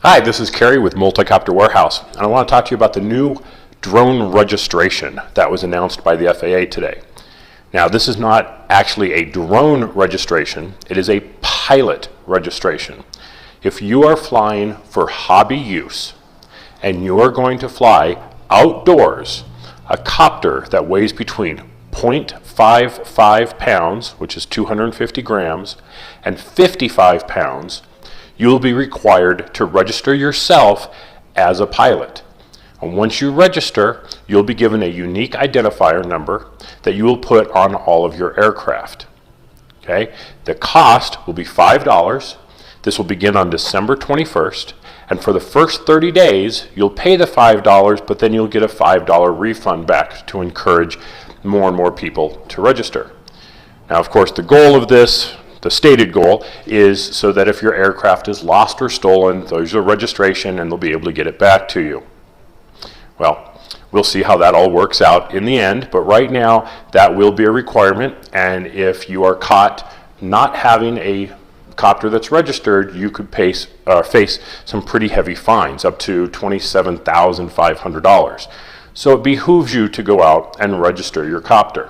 Hi, this is Kerry with Multicopter Warehouse, and I want to talk to you about the new drone registration that was announced by the FAA today. Now, this is not actually a drone registration, it is a pilot registration. If you are flying for hobby use and you are going to fly outdoors, a copter that weighs between 0.55 pounds, which is 250 grams, and 55 pounds, you will be required to register yourself as a pilot. And once you register, you'll be given a unique identifier number that you will put on all of your aircraft. Okay? The cost will be $5. This will begin on December 21st, and for the first 30 days, you'll pay the $5, but then you'll get a $5 refund back to encourage more and more people to register. Now, of course, the goal of this, the stated goal, is so that if your aircraft is lost or stolen, there's a registration and they'll be able to get it back to you. Well, we'll see how that all works out in the end, but right now that will be a requirement, and if you are caught not having a copter that's registered, you could face some pretty heavy fines, up to $27,500. So it behooves you to go out and register your copter.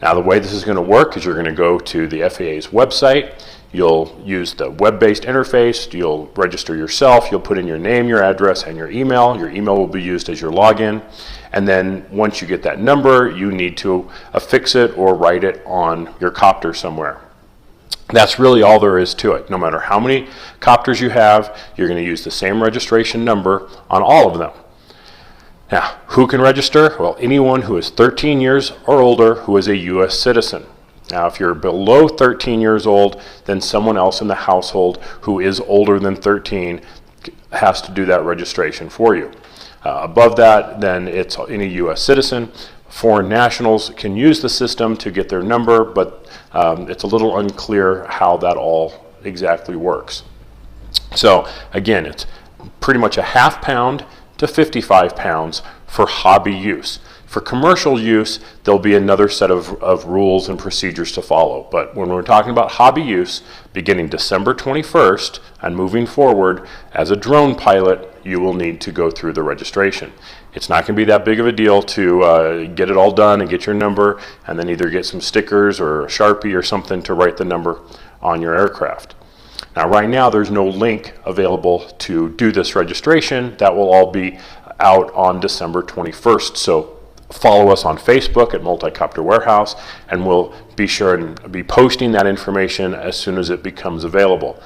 Now, the way this is going to work is you're going to go to the FAA's website, you'll use the web-based interface, you'll register yourself, you'll put in your name, your address, and your email. Your email will be used as your login, and then once you get that number, you need to affix it or write it on your copter somewhere. That's really all there is to it. No matter how many copters you have, you're going to use the same registration number on all of them. Now, who can register? Well, anyone who is 13 years or older who is a U.S. citizen. Now, if you're below 13 years old, then someone else in the household who is older than 13 has to do that registration for you. Above that, then it's any U.S. citizen. Foreign nationals can use the system to get their number, but it's a little unclear how that all exactly works. So, again, it's pretty much a ½ pound to 55 pounds for hobby use. For commercial use, there'll be another set of rules and procedures to follow. But when we're talking about hobby use, beginning December 21st and moving forward, as a drone pilot, you will need to go through the registration. It's not going to be that big of a deal to get it all done and get your number, and then either get some stickers or a Sharpie or something to write the number on your aircraft. Now, right now, there's no link available to do this registration. That will all be out on December 21st. So follow us on Facebook at Multicopter Warehouse, and we'll be sure and be posting that information as soon as it becomes available.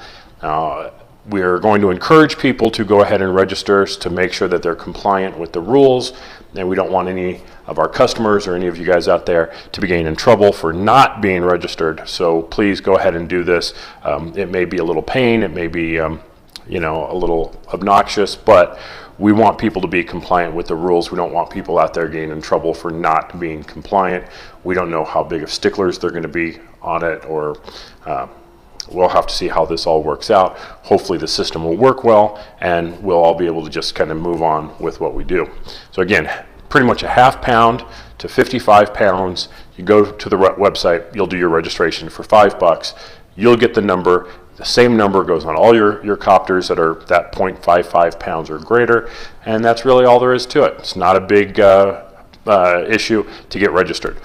We're going to encourage people to go ahead and register to make sure that they're compliant with the rules, and we don't want any of our customers or any of you guys out there to be getting in trouble for not being registered. So please go ahead and do this. It may be a little pain, it may be a little obnoxious, but we want people to be compliant with the rules. We don't want people out there getting in trouble for not being compliant. We don't know how big of sticklers they're going to be on it, or we'll have to see how this all works out. Hopefully the system will work well, and we'll all be able to just kind of move on with what we do. So again, pretty much a ½ pound to 55 pounds. You go to the website, you'll do your registration for $5. You'll get the number. The same number goes on all your copters that are that 0.55 pounds or greater, and that's really all there is to it. It's not a big issue to get registered.